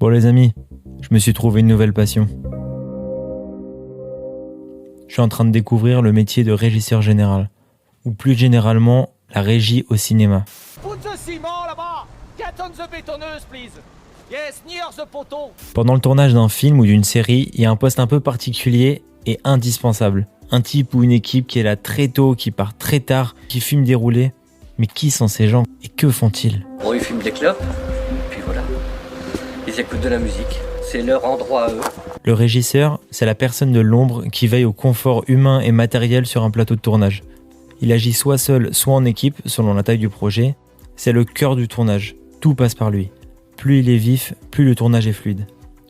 Bon les amis, je me suis trouvé une nouvelle passion. Je suis en train de découvrir le métier de régisseur général, ou plus généralement, la régie au cinéma. Put the ciment là-bas! Get on the bétonneuse, please! Yes, near the poteau! Pendant le tournage d'un film ou d'une série, il y a un poste un peu particulier et indispensable. Un type ou une équipe qui est là très tôt, qui part très tard, qui fume des roulés. Mais qui sont ces gens et que font-ils? Bon, ils fument des clopes, puis voilà. Ils écoutent de la musique, c'est leur endroit à eux. Le régisseur, c'est la personne de l'ombre qui veille au confort humain et matériel sur un plateau de tournage. Il agit soit seul, soit en équipe, selon la taille du projet. C'est le cœur du tournage. Tout passe par lui. Plus il est vif, plus le tournage est fluide.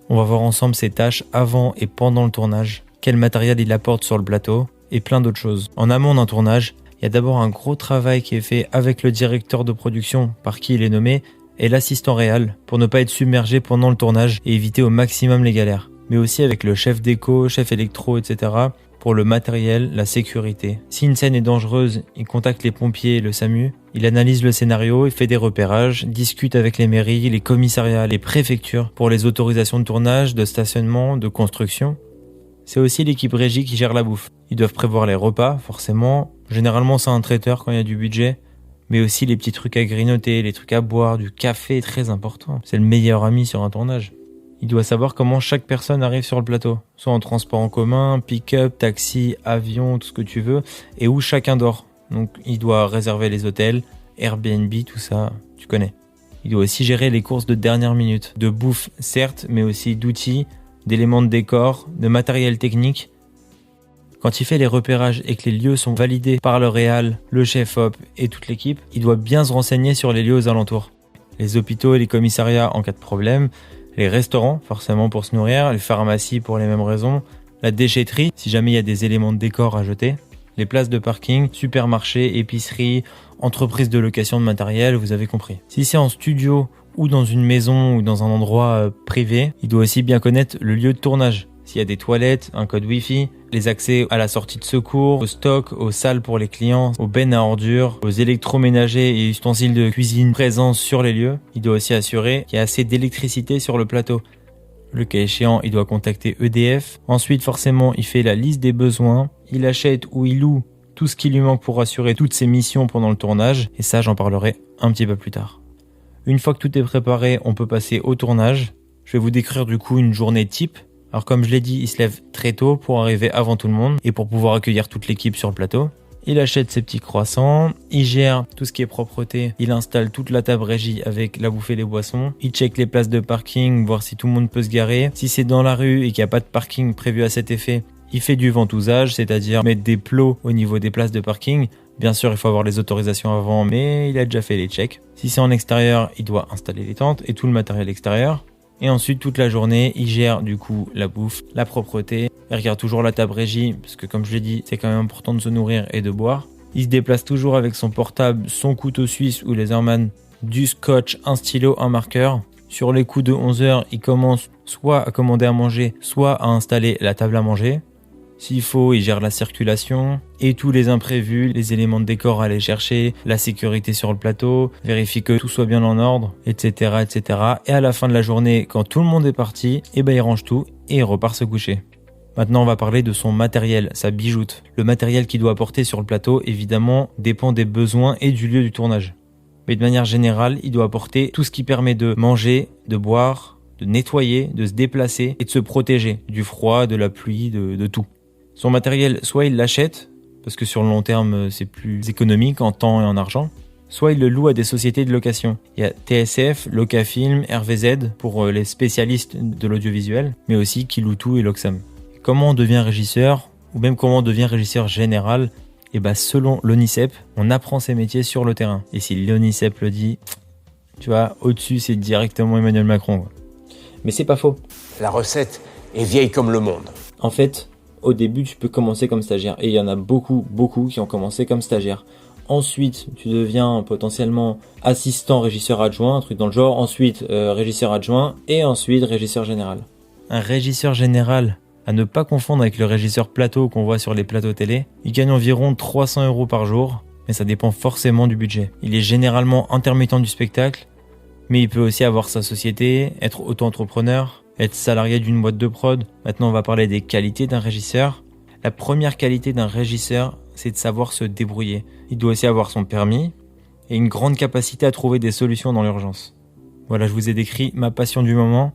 On va voir ensemble ses tâches avant et pendant le tournage, quel matériel il apporte sur le plateau, et plein d'autres choses. En amont d'un tournage, il y a d'abord un gros travail qui est fait avec le directeur de production, par qui il est nommé, et l'assistant réal, pour ne pas être submergé pendant le tournage et éviter au maximum les galères. Mais aussi avec le chef déco, chef électro, etc. pour le matériel, la sécurité. Si une scène est dangereuse, il contacte les pompiers et le SAMU, il analyse le scénario, il fait des repérages, discute avec les mairies, les commissariats, les préfectures pour les autorisations de tournage, de stationnement, de construction. C'est aussi l'équipe régie qui gère la bouffe. Ils doivent prévoir les repas, forcément. Généralement, c'est un traiteur quand il y a du budget. Mais aussi les petits trucs à grignoter, les trucs à boire, du café, très important. C'est le meilleur ami sur un tournage. Il doit savoir comment chaque personne arrive sur le plateau. Soit en transport en commun, pick-up, taxi, avion, tout ce que tu veux. Et où chacun dort. Donc, il doit réserver les hôtels, Airbnb, tout ça, tu connais. Il doit aussi gérer les courses de dernière minute. De bouffe, certes, mais aussi d'outils, d'éléments de décor, de matériel technique. Quand il fait les repérages et que les lieux sont validés par le réal, le chef-op et toute l'équipe, il doit bien se renseigner sur les lieux aux alentours. Les hôpitaux et les commissariats en cas de problème, les restaurants forcément pour se nourrir, les pharmacies pour les mêmes raisons, la déchetterie si jamais il y a des éléments de décor à jeter, les places de parking, supermarchés, épiceries, entreprises de location de matériel, vous avez compris. Si c'est en studio ou dans une maison ou dans un endroit privé, il doit aussi bien connaître le lieu de tournage. S'il y a des toilettes, un code Wi-Fi, les accès à la sortie de secours, au stock, aux salles pour les clients, aux bennes à ordures, aux électroménagers et ustensiles de cuisine présents sur les lieux. Il doit aussi assurer qu'il y a assez d'électricité sur le plateau. Le cas échéant, il doit contacter EDF. Ensuite, forcément, il fait la liste des besoins. Il achète ou il loue tout ce qui lui manque pour assurer toutes ses missions pendant le tournage. Et ça, j'en parlerai un petit peu plus tard. Une fois que tout est préparé, on peut passer au tournage. Je vais vous décrire du coup une journée type. Alors comme je l'ai dit, il se lève très tôt pour arriver avant tout le monde et pour pouvoir accueillir toute l'équipe sur le plateau. Il achète ses petits croissants, il gère tout ce qui est propreté, il installe toute la table régie avec la bouffe et les boissons, il check les places de parking, voir si tout le monde peut se garer. Si c'est dans la rue et qu'il n'y a pas de parking prévu à cet effet, il fait du ventousage, c'est-à-dire mettre des plots au niveau des places de parking. Bien sûr, il faut avoir les autorisations avant, mais il a déjà fait les checks. Si c'est en extérieur, il doit installer les tentes et tout le matériel extérieur. Et ensuite, toute la journée, il gère du coup la bouffe, la propreté. Il regarde toujours la table régie, parce que comme je l'ai dit, c'est quand même important de se nourrir et de boire. Il se déplace toujours avec son portable, son couteau suisse ou laserman, du scotch, un stylo, un marqueur. Sur les coups de 11h, il commence soit à commander à manger, soit à installer la table à manger. S'il faut, il gère la circulation et tous les imprévus, les éléments de décor à aller chercher, la sécurité sur le plateau, vérifie que tout soit bien en ordre, etc., etc. Et à la fin de la journée, quand tout le monde est parti, il range tout et il repart se coucher. Maintenant, on va parler de son matériel, sa bijoute. Le matériel qu'il doit apporter sur le plateau, évidemment, dépend des besoins et du lieu du tournage. Mais de manière générale, il doit apporter tout ce qui permet de manger, de boire, de nettoyer, de se déplacer et de se protéger du froid, de la pluie, de tout. Son matériel, soit il l'achète, parce que sur le long terme, c'est plus économique en temps et en argent, soit il le loue à des sociétés de location. Il y a TSF, Locafilm, RVZ pour les spécialistes de l'audiovisuel, mais aussi Kiloutou et Loxam. Comment on devient régisseur, ou même comment on devient régisseur général? Et selon l'ONICEP, on apprend ces métiers sur le terrain. Et si l'ONICEP le dit, tu vois, au-dessus, c'est directement Emmanuel Macron, quoi. Mais c'est pas faux. La recette est vieille comme le monde. En fait, au début, tu peux commencer comme stagiaire. Et il y en a beaucoup qui ont commencé comme stagiaire. Ensuite, tu deviens potentiellement assistant régisseur adjoint, un truc dans le genre. Ensuite, régisseur adjoint. Et ensuite, régisseur général. Un régisseur général, à ne pas confondre avec le régisseur plateau qu'on voit sur les plateaux télé, il gagne environ 300 € par jour. Mais ça dépend forcément du budget. Il est généralement intermittent du spectacle. Mais il peut aussi avoir sa société, être auto-entrepreneur, être salarié d'une boîte de prod. Maintenant, on va parler des qualités d'un régisseur. La première qualité d'un régisseur, c'est de savoir se débrouiller. Il doit aussi avoir son permis et une grande capacité à trouver des solutions dans l'urgence. Voilà, je vous ai décrit ma passion du moment.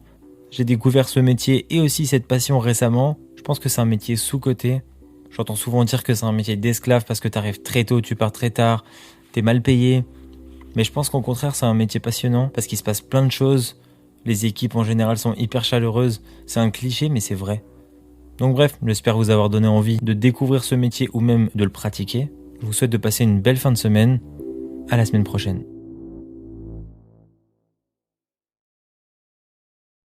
J'ai découvert ce métier et aussi cette passion récemment. Je pense que c'est un métier sous-coté. J'entends souvent dire que c'est un métier d'esclave parce que t'arrives très tôt, tu pars très tard, t'es mal payé. Mais je pense qu'au contraire, c'est un métier passionnant parce qu'il se passe plein de choses. Les équipes en général sont hyper chaleureuses. C'est un cliché, mais c'est vrai. Donc bref, j'espère vous avoir donné envie de découvrir ce métier ou même de le pratiquer. Je vous souhaite de passer une belle fin de semaine. À la semaine prochaine.